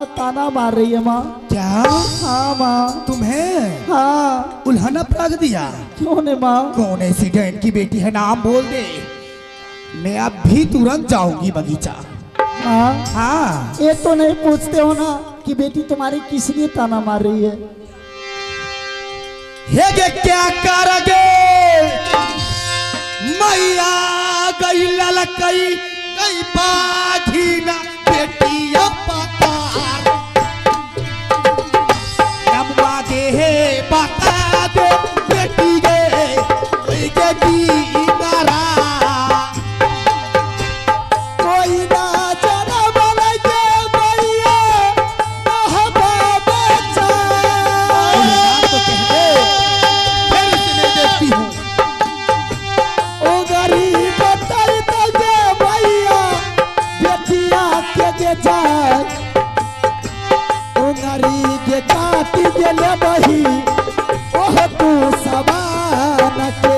ताना मार रही है माँ। क्या? हाँ माँ। तुम्हें? हाँ। उल्हाना प्राग दिया? क्यों ने माँ? कौन ऐसी डैन की बेटी है, नाम बोल दे, मैं अब भी तुरंत जाऊंगी बगीचा। हाँ हाँ। ये तो नहीं पूछते हो ना कि बेटी तुम्हारी किस लिए ताना मार रही है? हे गे क्या करोगे मैया गई ललकई गई बाघीना बेटिया पतार नमवा दे हे बता दे बेटी गे दीनारा कोई ना जाना वाला के मैया कहबा बच्चा। तो कह दे फिर इसने देखती हूँ। ओ गरीब बताई तो जे मैया बेटिया के जे जाए ओ गरीब के काटी दे ले बही ओह तू सबान के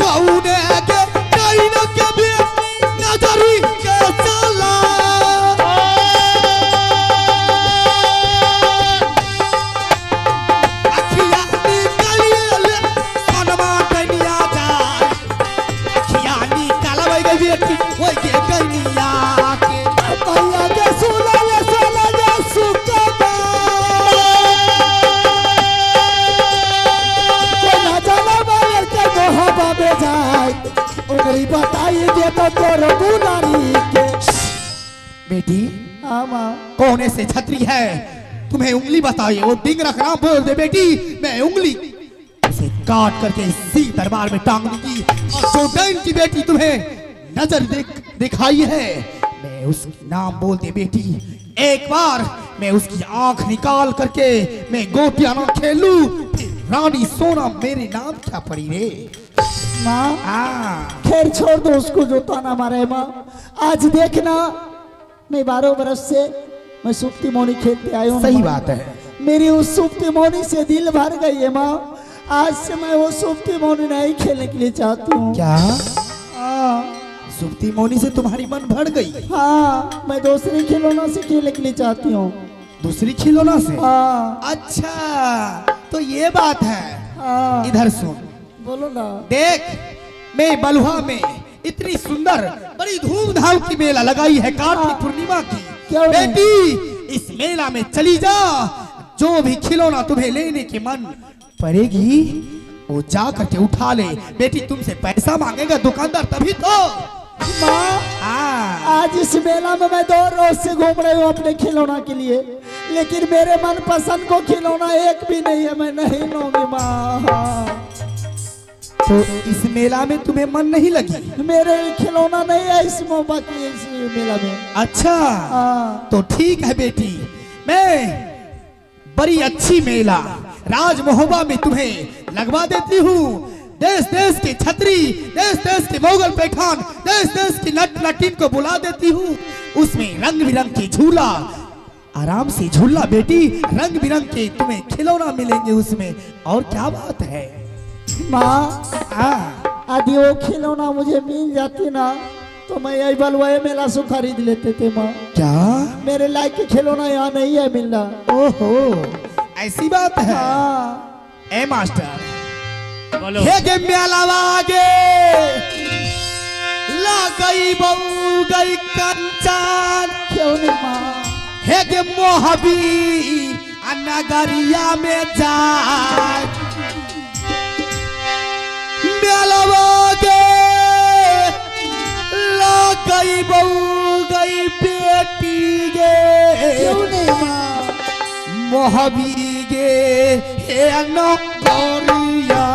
कौने के नैन के भी नजरी के चला अखिया निकलिए सनमा कनिया जाए अखिया निकलबै गे बेटी ओइ के कनिया के मैया के सुला ले सोला जे सुकबा कोई ना जाना वाले के गोहबा बे जाए ओ गरीब बताई दे तो तोर दुलारी के। बेटी हाँ माँ। कौन ऐसे छतरी है, तुम्हें उंगली बताइए, वो डिंग रखना बोल दे बेटी, मैं उंगली उसे काट करके इसी दरबार में टांग दूंगी। और जो डैन की बेटी तुम्हें नजर दिखाई है, मैं उसकी नाम बोल दे बेटी, एक बार मैं उसकी आंख निकाल करके मैं गोटियां ना खेलूं, फिर रानी सोना मेरे नाम क्या पड़ी रे। माँ खैर छोड़ दो उसको जो ताना मारे माँ। आज देखना मैं 12 बरस से मैं सुप्ती मोनी खेलते आया हूँ। सही बात है। मेरी उस सुप्ती मोनी से दिल भर गई है माँ। आज से मैं वो सुप्ती मोनी नहीं खेलने के लिए चाहती हूँ। क्या हाँ सुप्ती मोनी से तुम्हारी मन भर गई? हाँ मैं दूसरे खिलौनों से खेलने के लिए चाहती हूँ। दूसरी खिलौना से? हाँ अच्छा तो ये बात है। हाँ इधर सुन, बोलो ना। देख मैं बलुआ में इतनी सुंदर बड़ी धूमधाम की मेला लगाई है कार्तिक पूर्णिमा की। क्यों नहीं? बेटी इस मेला में चली जा, जो भी खिलौना तुम्हें लेने की मन पड़ेगी वो जा करके उठा ले। बेटी तुमसे पैसा मांगेगा दुकानदार तभी तो। माँ आज इस मेला में मैं 2 रोज से घूम रही हूँ अपने खिलौना के लिए, लेकिन मेरे मन पसंद को खिलौना एक भी नहीं है, मैं नहीं लूंगी माँ। तो इस मेला में तुम्हें मन नहीं लगी? मेरे खिलौना नहीं है इस बाकी इस मेला में। अच्छा तो ठीक है बेटी, मैं बड़ी अच्छी मेला राज महोबा में तुम्हें लगवा देती हूँ। देश देश के छतरी, देश देश के मोगल पैठान, देश देश की नट नटीन को बुला देती हूँ। उसमें रंग बिरंग की झूला, आराम से झूला बेटी, रंग बिरंग के तुम्हें खिलौना मिलेंगे उसमें। और क्या बात है माँ। यदि वो खिलौना मुझे मिल जाती ना तो मैं यही बलवाए मेला से खरीद लेते थे माँ। क्या? मेरे लायक के खिलौना यहाँ नहीं है मिलना। ओहो ऐसी बात है। हाँ ए मास्टर बोलो। हे गे मेलावा गे ला गई बहू गई कंचन, क्यों नहीं माँ? हे गे मोहबी नगरिया में जाए मेलावा गे ला गई बहू गई बेटी गे क्यों नहीं माँ? मोहबी गे हे नगरिया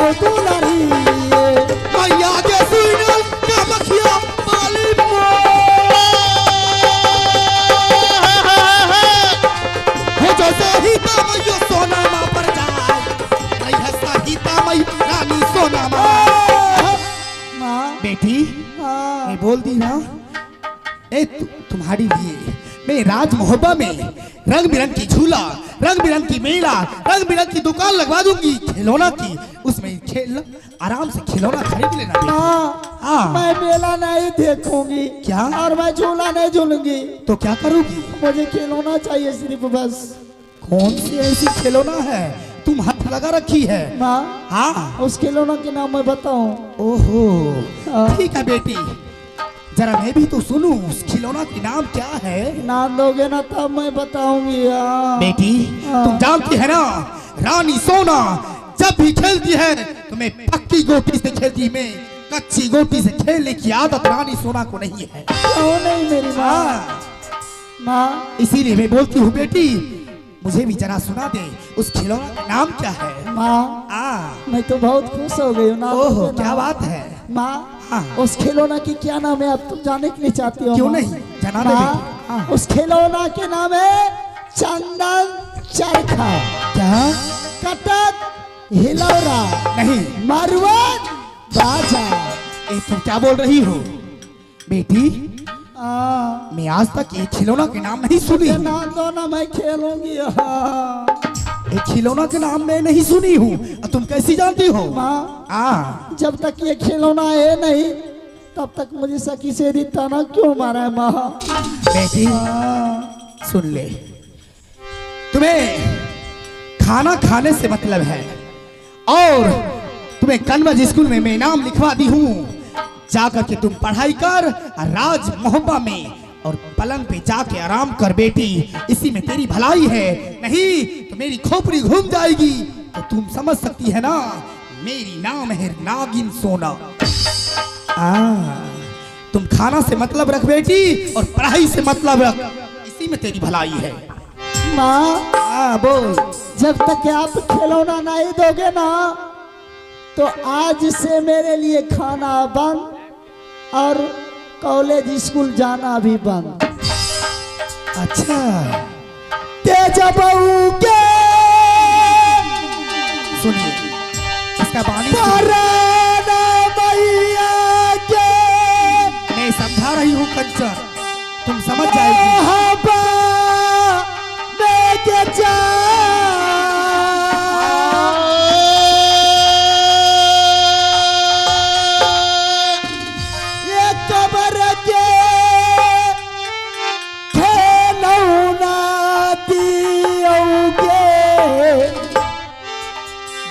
तोरो दुलारी मैया के सुनल कामखिया वाली हो जो सहिता मैया सोना मां पर जाए नहीं है सहिता मैया रानी सोना मां। माँ बेटी हाँ मैं बोल दी ना तुम्हारी लिए मैं राज मोहब्बा में रंग बिरंग की झूला, रंग बिरंग की मेला, रंग बिरंग की दुकान लगवा दूंगी खिलौना की, उसमें खेल आराम से खिलौना खरीद लेना बेटी। माँ हाँ मैं मेला नहीं देखूंगी क्या? और मैं झूला नहीं झूलूंगी। तो क्या करोगी? मुझे खिलौना चाहिए सिर्फ बस। कौन सी ऐसी खिलौना है तुम हाथ लगा रखी है? माँ हाँ उस खिलौना के नाम मैं बताऊं? ओहो हाँ। ठीक है बेटी, जरा मैं भी तो सुनूं उस खिलौना के नाम क्या है? नाम दोगे ना तब मैं बताऊंगी। हाँ। बेटी हाँ। तुम जानती है ना रानी सोना जब भी खेलती है तो मैं पक्की गोटी से खेलती, मैं कच्ची गोटी से खेलने की आदत रानी सोना को नहीं है। क्यों नहीं मेरी माँ? हाँ, माँ इसीलिए मैं बोलती हूँ बेटी मुझे भी जरा सुना दे उस खिलौना का नाम क्या है? माँ मैं तो बहुत खुश हो गई हूँ ना। ओहो क्या बात है। माँ हाँ। उस खिलौना की क्या नाम है आप तुम जानने के लिए चाहती हो? क्यों माँ? नहीं, जना दे माँ, बेटी। हाँ। उस खिलौना के नाम है चंदन चरखा। क्या? कटक हिलौरा नहीं मरवन बाजा। ये तुम क्या बोल रही हो बेटी? हाँ। मैं आज तक ये खिलौना के नाम नहीं सुनी ये हूँ। नाम दो ना मैं खेलूंगी। हाँ। ये खिलौना के नाम मैं नहीं सुनी हूँ, और तुम कैसी जानती हो? माँ हाँ जब तक ये खिलौना है नहीं तब तक मुझे सखी से ताना क्यों मारा है माँ? बेटी हाँ। सुन ले, तुम्हें खाना खाने से मतलब है और तुम्हें कन्वज स्कूल में मैं नाम लिखवा दी हूँ, जाकर के तुम पढ़ाई कर राज मोहब्बा में और पलंग पे जाके आराम कर बेटी, इसी में तेरी भलाई है, नहीं तो मेरी खोपड़ी घूम जाएगी तो तुम समझ सकती है ना मेरी नाम है नागिन सोना। तुम खाना से मतलब रख बेटी और पढ़ाई से मतलब रख, इसी में तेरी भलाई है। माँ बोल। जब तक आप खिलौना नहीं दोगे ना तो आज से मेरे लिए खाना बंद और कॉलेज स्कूल जाना भी बंद। अच्छा तेज बहू के सुनिए इसका बानी पराना मैया के मैं समझा रही हूँ कंचन, तुम समझ जाएगी। हवा में के जा ये कबर के खेलौना दियोगे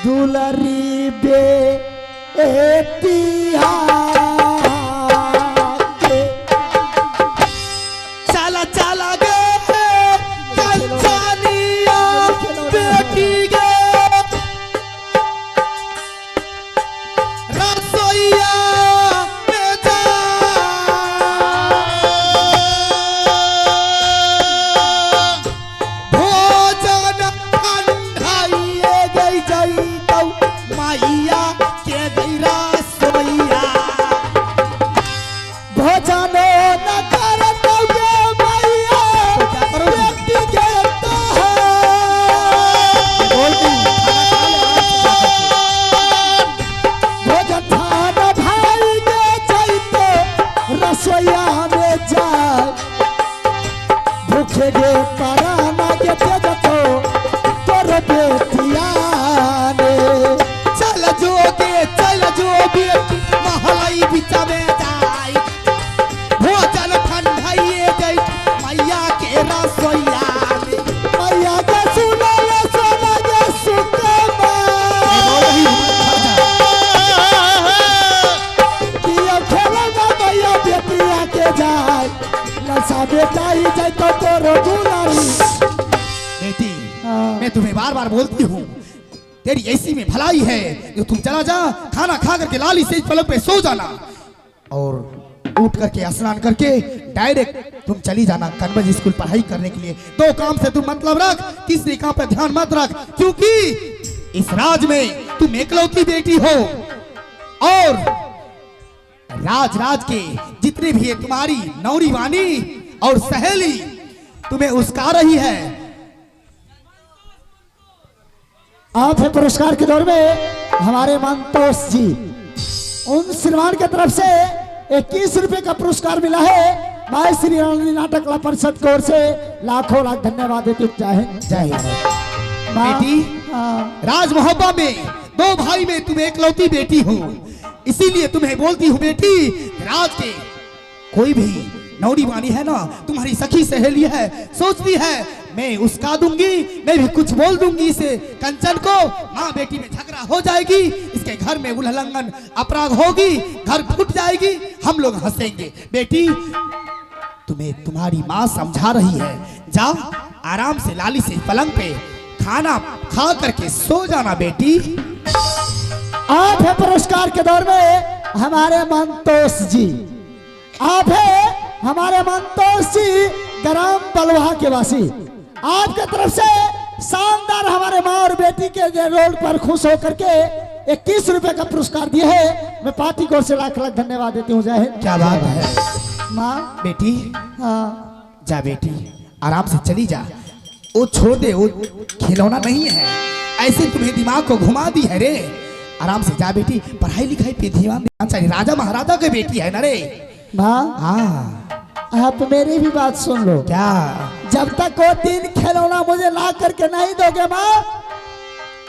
दुलरी बेटिया के। चला चला गे कंचनिया बेटी गे रसोइया में जा भोजन ठंडाइए गई जई तो मैया के गई रसोइया। भोजन न करतोगे मैया बेटी के भोजन खाना भाई के चलते रसोईया में जाए भूखे गे पराना के तेज तो तोर बेटिया ने। चल जो बेटी महलाई बिचा में जाई भोजन ठंडाइए गई मैया के रसोइया में। मैया के सुनल सोना के सुकमा किया खेलना मैया बेटिया के जाए लसा बेटा ही जाए तो तोरो दुलारी। बेटी हाँ। मैं तुम्हें बार बार बोलती हूँ तेरी ऐसी में भलाई है जो तुम चला जा खाना खा करके लाली से पलंग पे सो जाना और उठ करके स्नान करके डायरेक्ट तुम चली जाना कन्वज स्कूल पढ़ाई करने के लिए। दो काम से तुम मतलब रख, तीसरे काम पे ध्यान मत रख, क्योंकि इस राज में तुम एकलौती बेटी हो और राज के जितने भी है तुम्हारी नौरी वानी और सहेली तुम्हें उसका रही है। आप है पुरस्कार के दौर में हमारे मंतोष जी, उन श्रीमान की तरफ से 21 रुपए का पुरस्कार मिला है। माय श्री रानी नाटक कला परिषद की ओर से लाखों लाख धन्यवाद देते हुए जय हिंद जय भारत। बेटी, राज मोहब्बा में दो भाई में तुम एकलौती बेटी हो, इसीलिए तुम्हें बोलती हूँ बेटी, राज के कोई भी नौरी वानी है ना, तुम्हारी सखी सहेली है, सोचती है मैं उसका दूंगी, मैं भी कुछ बोल दूंगी इसे कंचन को, माँ बेटी में झगड़ा हो जाएगी, इसके घर में उल्लंघन अपराध होगी, घर फूट जाएगी, हम लोग हंसेंगे। बेटी, तुम्हें तुम्हारी माँ समझा रही है, जाओ आराम से लाली से पलंग पे खाना खा करके सो जाना बेटी। आप है पुरस्कार के दौर में हमारे मंतोष जी, आप है हमारे मंतोष जी ग्राम बलवा के वासी, आपके तरफ से शानदार हमारे माँ और बेटी के रोल पर खुश होकर के 21 रुपए का पुरस्कार दिए है। मैं पार्टी को से लाख लाख धन्यवाद देती हूँ। जय हिंद। क्या बात है माँ बेटी, हाँ जा बेटी आराम से चली जा, वो छोड़ दे, वो खिलौना नहीं है, ऐसे तुम्हें दिमाग को घुमा दी है रे। आराम से जा बेटी, पढ़ाई लिखाई पे ध्यान देना चाहिए, राजा महाराजा की बेटी है ना रे। माँ हाँ आप मेरी भी बात सुन लो। क्या? जब तक वो 3 खिलौना मुझे ला करके नहीं दोगे माँ,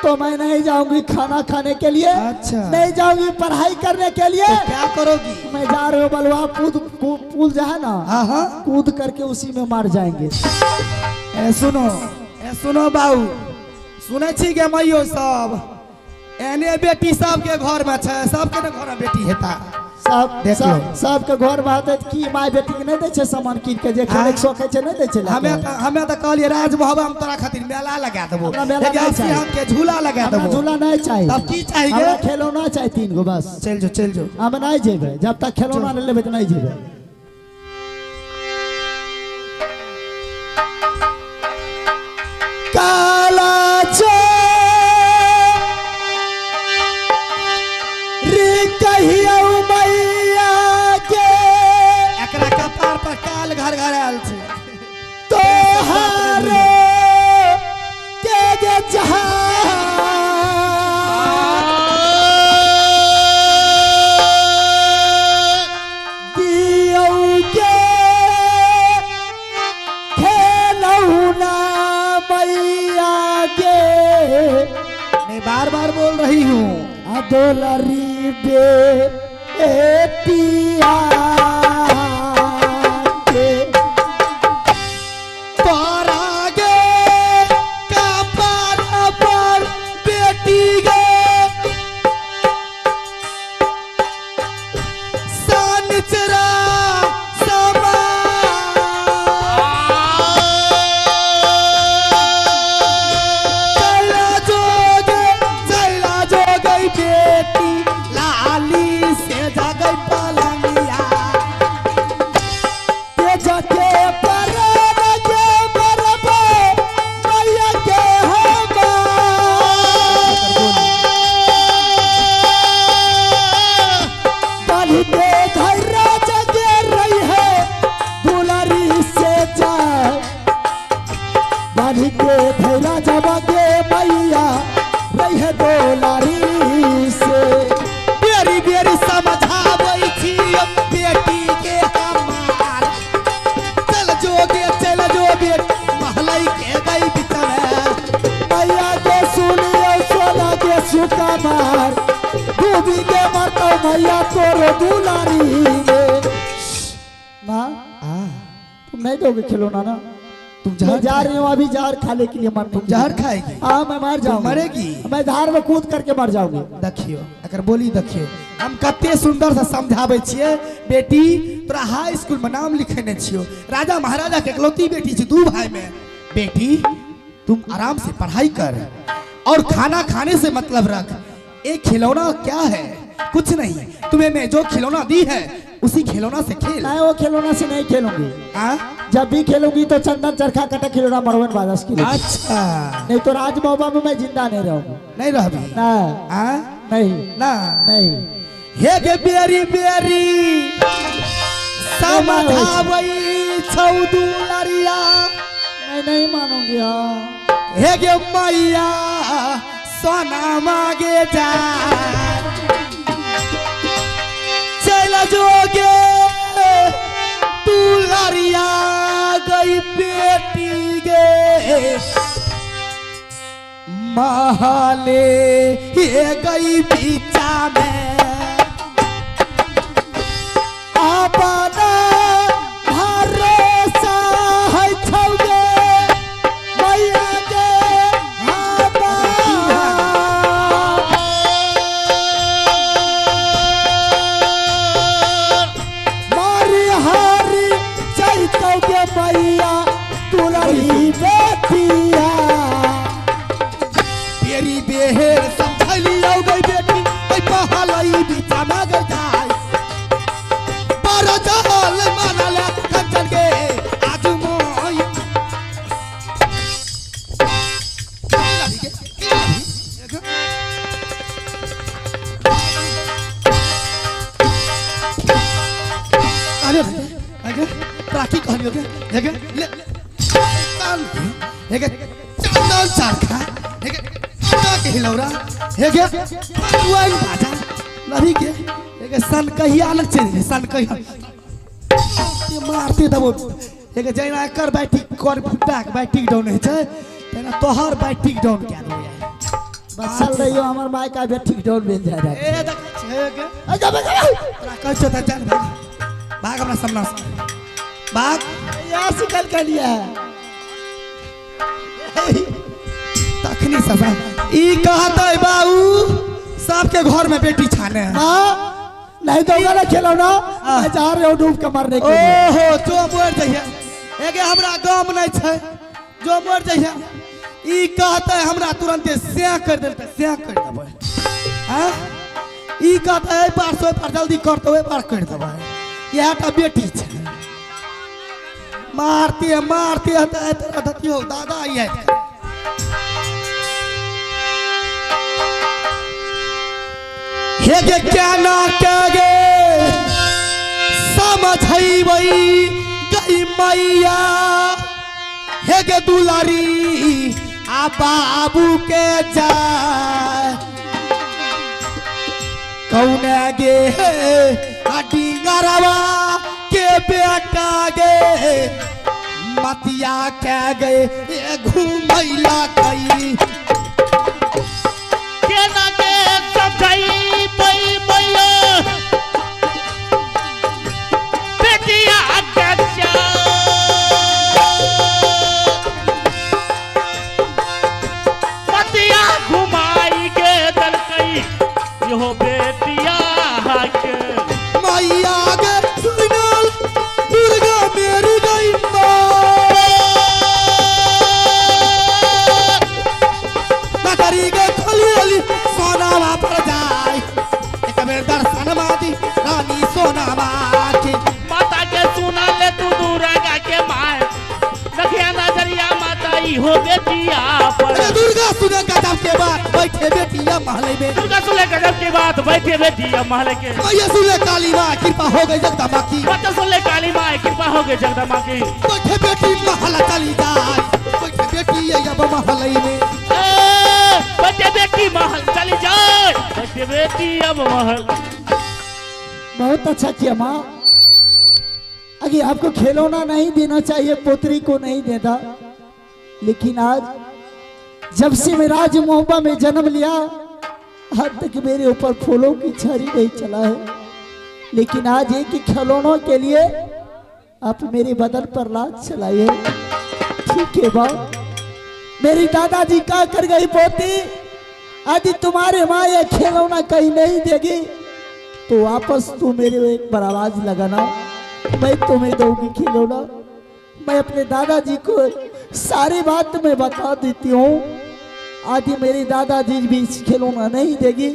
तो मैं नहीं जाऊंगी खाना खाने के लिए। अच्छा। नहीं जाऊंगी पढ़ाई करने के लिए। तो क्या करोगी? मैं जा रही हूँ बलवा, पुल जो है ना, हाँ हाँ, कूद करके उसी में मार जाएंगे। सुनो बाबू, सुने छी गे माइयो सब, एने बेटी सबके घर में छै, सबके ने घर में बेटी हेता, सबके घर में आते कि माय बेटी के नहीं दे छे सामान कीन के, जे खेले शौक छे नहीं दे छे। हमें तो कहलिए राज मोहब्बा में तोरा खातिर मेला लगा देबो, हम के झूला लगा देबो। झूला नहीं चाहिए, तब की चाहिए? हमरा खिलौना चाहिए 3 गो बस। चल जो हम नहीं जेबे, जब तक खिलौना नहीं लेबे तो नहीं जेबे। काला कहियो मैया के एकरा कपार पर काल घर घर आयल छै, तोहारे के गे जहां दियो के खेलौना मैया के। मैं बार बार बोल रही हूँ, अदोलरी बेटिया के तोरा गे कपार पर बेटी गे सनचरा समा चला जोगे बेटी लाली से जगई पलंगिया के जाके परन के बरबे मैया के बाली के घर जगे रही है दुलारी से जाए, बाली के धैरा जबगे मैया रही है दुलारी से। बेरी बेरी समझाबै छी बेटी के हमार, चल जो बेटी महलई के गई बिचमे मैया के सुनियो सोना के सुकमार, डूबी के मरतो मैया तोरो दुलारी में। माँ तुम नहीं दोगे खिलौना ना? तुम मैं जा रही हूँ अभी, जार खाने के लिए मन तुम जहर खाएगी? हाँ मैं मर जाऊंगी। मरेगी? मैं धार में कूद करके मर जाऊंगी। देखियो अगर बोली देखियो, हम कते सुंदर से समझाबै छियै बेटी, तोरा हाई स्कूल में नाम लिखेने छियो, राजा महाराजा के एकलौती बेटी छी, 2 भाई में। बेटी तुम आराम से पढ़ाई कर और खाना खाने से मतलब रख। एक खिलौना क्या है, कुछ नहीं, तुम्हें मैं जो खिलौना दी है उसी खिलौना से खेल। मैं वो खिलौना से नहीं खेलूंगी। हाँ? जब भी खेलूंगी तो चंदन चरखा कटा खिलौना मरवन बादश की। अच्छा, नहीं तो राज मोहब्बा में मैं जिंदा नहीं रहूंगा। नहीं रहबी ना आ नहीं ना नहीं हे गे बेरी बेरी समझावई छौ दुलरिया मैं नहीं मानूंगी। हाँ हे गे मैया सोना मांगे जा चल जोगे दुलरिया गई बेटी गे महले ये गई बीचा में अपना भरोसा है छौगे मैया के मारी हारी चैतौगे मैया तुलरी बेटिया बेरी बेहेर समझली औ गई बेटी ओइ पहलई बीचा में गई जाय पर जल मानले कंचन के आज मोई अरे अरे राखी कहलियो के हेगे ले कान हेगे चंदन चारखा हेगे के हिलौरा हेगे वाइन भाजा लड़ी के हेगे सन कहिया अलग चल सन कहिया ये मारते दबो हेगे जैना कर बैठी कर फुटा के बैठी डाउन है छै तेना तोहर बैठी डाउन के दो यार बस चल रही हो हमार माय का भी ठीक डाउन मिल जाएगा। ए देख हेगे आ जा बगा तोरा कह छ त चल भाग हमरा सामने से भाग यहाँ से कल कर लिया है। तखनी ससा ई कहता है बाऊ सबके घर में बेटी छाने हैं हाँ नहीं तो वाला खिलौना मैं जा रहे हो डूब के मरने के लिए। ओहो जो मर जाइए एगे हमरा गांव में नहीं छै जो मर जाइए ई कहता है हमरा तुरंत स्याह कर देते स्याह कर देबै हां ई कहता है पार सो पार जल्दी कर तो पार कर देबै यह टा बेटी छै मारती है तेरा धतियो दादा आई है हे गे क्या ना कगे समझैबै गई मैया हे गे दुलारी आ बाबू के जा कौने गे डिंगरवा के बेटा गे मतिया के गए घूमैला कई केना के समझाई बई मैया बेटिया गच्चा मतिया घुमाई के दलकई यो बेटिया के मैया गे सुनल दुर्गा मेरी गई नगरी गे खली सोनावा पर जाय एक बेर दर्शन मादी रानी सोनावा के माता के सुना ले तू दुर्गा के माय रखिया नजरिया माता ई हो बेटिया पर अरे दुर्गा सुने गजब के बात बैठे बेटिया महल में दुर्गा सुने गजब की बात बैठे बेटिया महल के मैया सुने काली माँ कृपा हो गई जगदम्बा की बच्चा सुन ले काली माँ कृपा हो गई जगदम्बा की बैठे बेटी महल चली जाए बैठे बेटी अब महल में बच्चे बेटी महल चली जाए बच्चे बेटी अब महल बहुत अच्छा किया माँ। अगर आपको खिलौना नहीं देना चाहिए पोतरी को नहीं देता, लेकिन आज जब से मैं राज मोहब्बा में जन्म लिया आज तक मेरे ऊपर फूलों की छड़ी नहीं चला है, लेकिन आज एक ही खिलौनों के लिए आप मेरे बदन पर लात चलाइए। ठीक है बाप, मेरी दादाजी क्या कर गई पोती, यदि तुम्हारे माँ ये खिलौना कहीं नहीं देगी तो वापस तू मेरे एक बार आवाज लगाना, मैं तुम्हें दूंगी खिलौना। मैं अपने दादाजी को सारी बात मैं बता देती हूँ, यदि मेरी दादाजी भी खिलौना नहीं देगी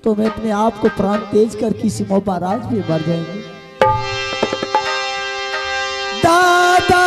तो मैं अपने आप को प्राण तेज कर किसी महाराज भी मर जाएंगे। दादा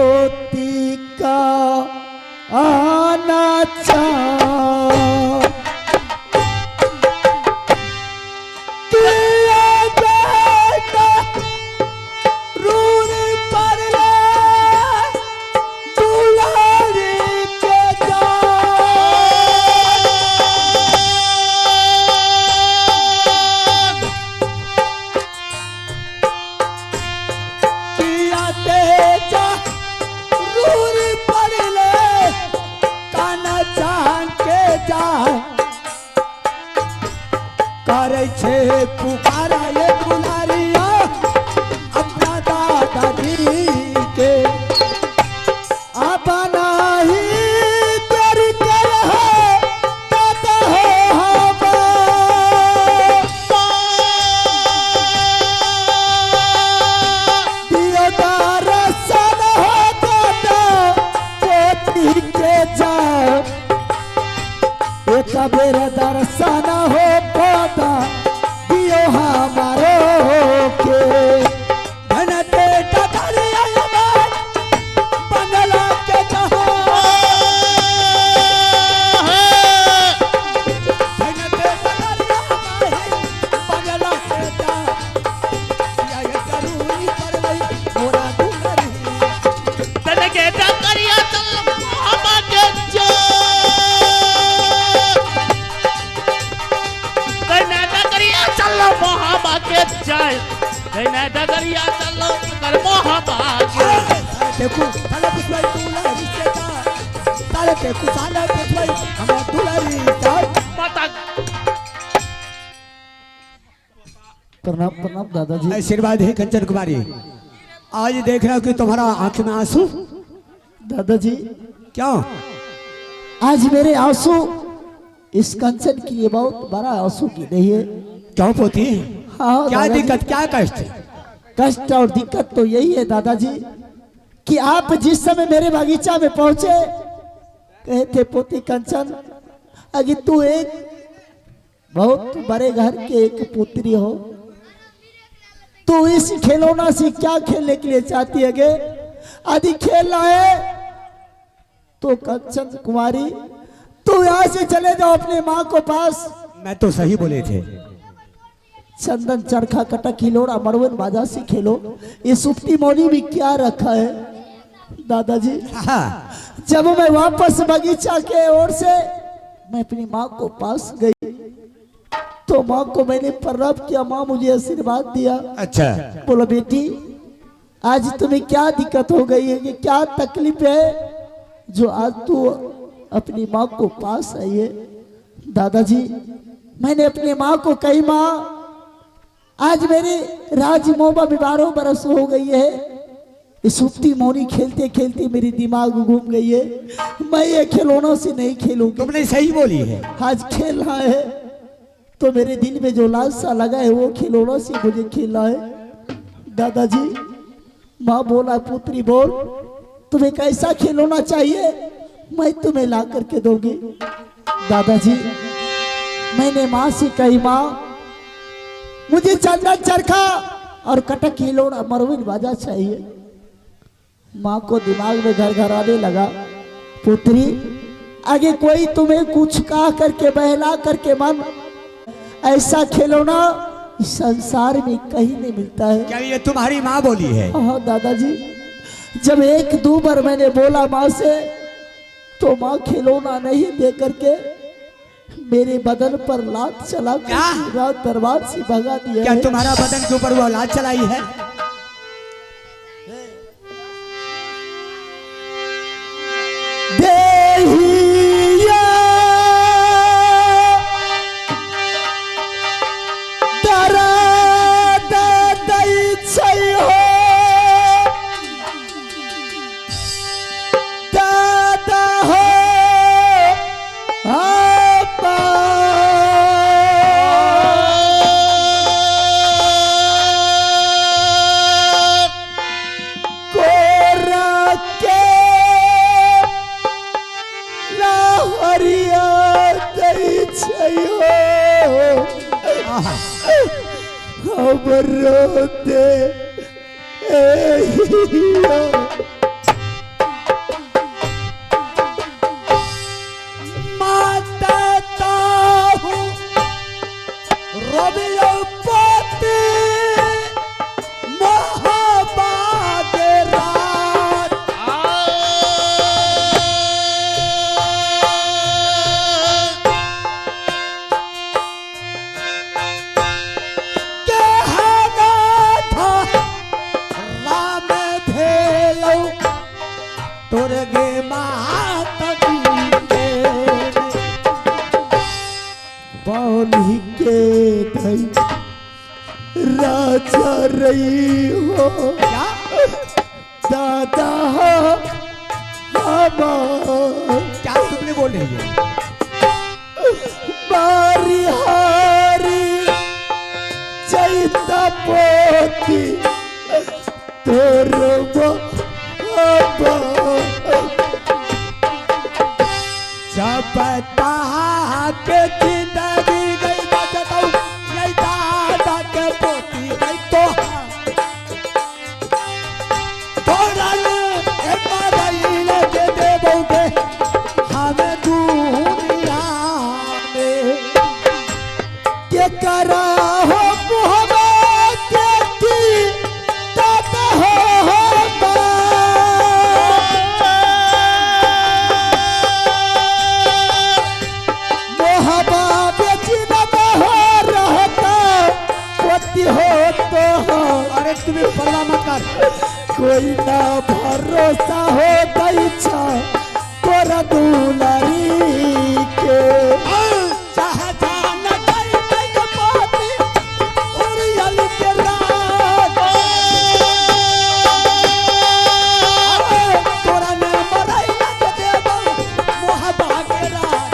पोती का आना चाह किया बेटा रूरी पर दुलारी के किया तेजा रूरी पर काना जान के जा करे छे पुकारा ये दुलारिया अपना दादाजी के अपना ही तेरी कर है दादा हो दियो दरसन हो दादा पोती के जा एक बेर दर्शन हो पाता दियो हमारो के घनटे टकरिया बंगला के जहाँ घनटे टकरिया बंगला के जहाँ ये करूनी कर लई मोरा दुलरी तने के टकरिया चल मोहब्बा के जो तने टकरिया चल मोहब्बा के जाए तने टकरिया चल कर मोहब्बा के देखो साले पुछवाई दुलरी से जा साले देखो साले पुछवाई हम दुलरी जा पता प्रणाम प्रणाम दादाजी आशीर्वाद है कंचन कुमारी। आज देख रहा हूँ कि तुम्हारा आंख में आंसू दादाजी क्यों? आज मेरे आंसू इस कंचन के लिए बहुत बड़ा आंसू की नहीं है। क्यों पोती? हाँ क्या दादाजी, दिक्कत क्या कष्ट? कष्ट और दिक्कत तो यही है दादाजी कि आप जिस समय मेरे बागीचा में पहुंचे कहे थे पोती कंचन अगर तू एक बहुत बड़े घर के एक पुत्री हो तो इस खिलौना से क्या खेलने के लिए चाहती है गे यदि खेलना है तो कंचन कुमारी तू यहाँ से चले जाओ अपने माँ को पास मैं तो सही बोले थे। चंदन चरखा कटक खिलौना मरवन बाजा से खेलो ये सुप्ती मौनी में क्या रखा है दादाजी। हाँ जब मैं वापस बगीचा के ओर से मैं अपनी माँ को पास गई तो माँ को मैंने प्रणाम किया। माँ मुझे आशीर्वाद दिया। अच्छा बोलो बेटी आज तुम्हें क्या दिक्कत हो गई है कि क्या तकलीफ है जो आज तू अपनी माँ को पास आई है। दादाजी मैंने अपनी माँ को कही माँ आज मेरे राजमोबा में 12 बरस हो गई है। इस सुप्ती मौनी खेलते खेलते मेरी दिमाग घूम गई है। मैं ये खिलौनों से नहीं खेलूंगी। तुमने सही बोली है। आज खेलना है तो मेरे दिल में जो लालसा लगा है वो खिलौनों से मुझे खेलना है। दादाजी माँ बोला पुत्री बोल तुम्हें कैसा खिलौना चाहिए मैं तुम्हें ला करके दूंगी। दादाजी मैंने माँ से कही माँ मुझे चंदन चरखा और कटक खिलौना मरविन बाजा चाहिए। माँ को दिमाग में घर घर आने लगा पुत्री आगे कोई तुम्हें कुछ कहा करके बहला करके मन ऐसा खिलौना इस संसार में कहीं नहीं मिलता है। क्या ये तुम्हारी माँ बोली है? हाँ दादाजी जब 1-2 बार मैंने बोला माँ से तो माँ खिलौना नहीं दे करके मेरे बदन पर लात चला क्या? रात दरबार से भगा दिया क्या है। तुम्हारा बदन के ऊपर वो लात चलाई है? देहिया दर्द दै छै हो दादा हो अब्बा तोरे गे माता दी बाली के धई राजा रही हो क्या दादा हमार क्या तुमने बोल रही है? बारी हारी चैता पोती तोर जब के जिंदगी गई बचतौ नहीं दादा के पोती नहीं तो तोरन एक बारी ले दे बोगे हमें दुनिया में के करा हो मोहब्बत की तब हो मोहब्बत जिनम हो रहता पति हो तो हो अरे तुम्हें परवाह मत कर कोई ना भरोसा हो दैछा तोरा दुलारी के चाहे जान गई के पोती उड़ियल के रात तोरा ने मरई के देबो मोहब्बा के रात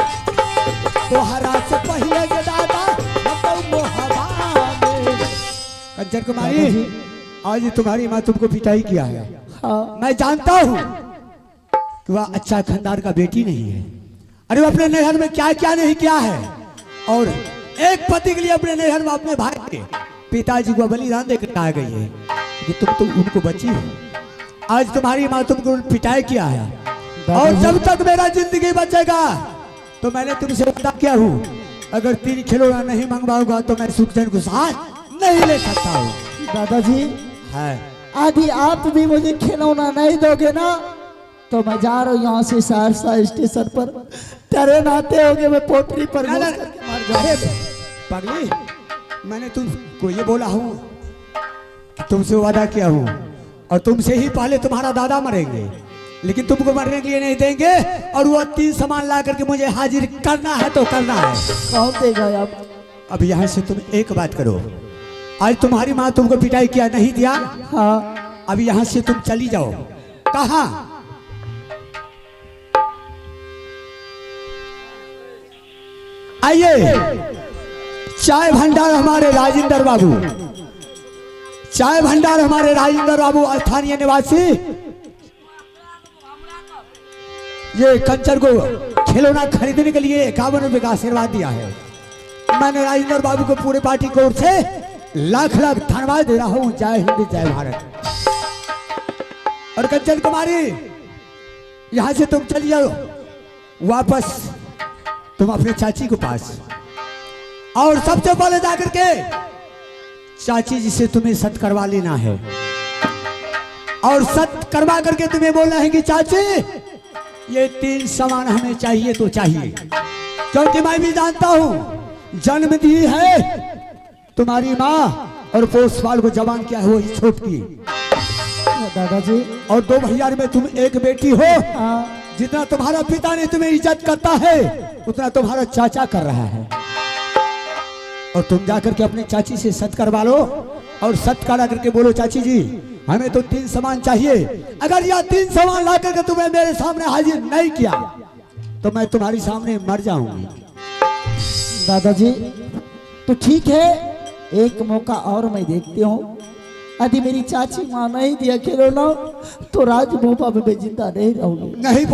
तोहरा से पहले के दादा मतलब मोहब्बा में कंचन कुमारी आज तुम्हारी माँ तुमको पिटाई किया है। हाँ मैं जानता हूँ कि वह अच्छा खानदान का बेटी नहीं है। अरे वो अपने नैहर में क्या क्या नहीं किया है और एक पति के लिए अपने नैहर में अपने भाई के पिताजी को बलिदान देकर आ गई है कि तुम तो उनको बची हो। आज तुम्हारी माँ तुमको पिटाई किया है और जब तक मेरा जिंदगी बचेगा तो मैंने तुमसे वादा किया हूँ अगर 3 खिलौना नहीं मंगवाऊंगा तो मैं सुखचैन को साथ नहीं ले सकता हूँ। दादाजी है आदि आप भी मुझे खिलौना नहीं दोगे ना तो मैं जा रहा हूँ यहाँ से सहरसा स्टेशन पर ट्रेन आते होगे मैं पोटरी पर घुस करके मर जाऊंगा। अरे पगली मैंने तुमको ये बोला हूँ कि तुमसे वादा किया हूँ और तुमसे ही पहले तुम्हारा दादा मरेंगे लेकिन तुमको मरने के लिए नहीं देंगे और वो 3 सामान ला करके मुझे हाजिर करना है तो करना है। कौन देगा आप? अब यहाँ से तुम एक बात करो आज तुम्हारी माँ तुमको पिटाई किया नहीं दिया हाँ अब यहाँ से तुम चली जाओ। कहाँ? आइए चाय भंडार हमारे राजेंद्र बाबू चाय भंडार हमारे राजेंद्र बाबू स्थानीय निवासी ये कंचन को खिलौना खरीदने के लिए 51 रुपए का आशीर्वाद दिया है। मैंने राजेंद्र बाबू को पूरे पार्टी की ओर से लाख लाख धन्यवाद दे रहा हूँ। जय हिंद जय भारत। और कंचन कुमारी यहाँ से तुम चली जाओ वापस तुम अपने चाची के पास और सबसे पहले जाकर के चाची जी से तुम्हें सत करवा लेना है और सत करवा करके तुम्हें बोलना है कि चाची ये 3 सामान हमें चाहिए तो चाहिए क्योंकि मैं भी जानता हूं जन्म दी है तुम्हारी माँ और पोषपाल को जवान किया है वो ही छोटकी दादाजी और 2 भैया में तुम एक बेटी हो। हाँ जितना तुम्हारा पिता ने तुम्हें इज्जत करता है उतना तुम्हारा चाचा कर रहा है और तुम जाकर के अपने चाची से सत करवा लो और सत करा करके बोलो चाची जी हमें तो 3 सामान चाहिए अगर यह 3 सामान ला करके तुम्हें मेरे सामने हाजिर नहीं किया तो मैं तुम्हारे सामने मर जाऊंगी। दादाजी तो ठीक है एक मौका और मैं देखती हूँ यदि मेरी चाची माँ नहीं दिया खिलौना तो राजभोपा में मैं जिंदा नहीं रहूंगी। नहीं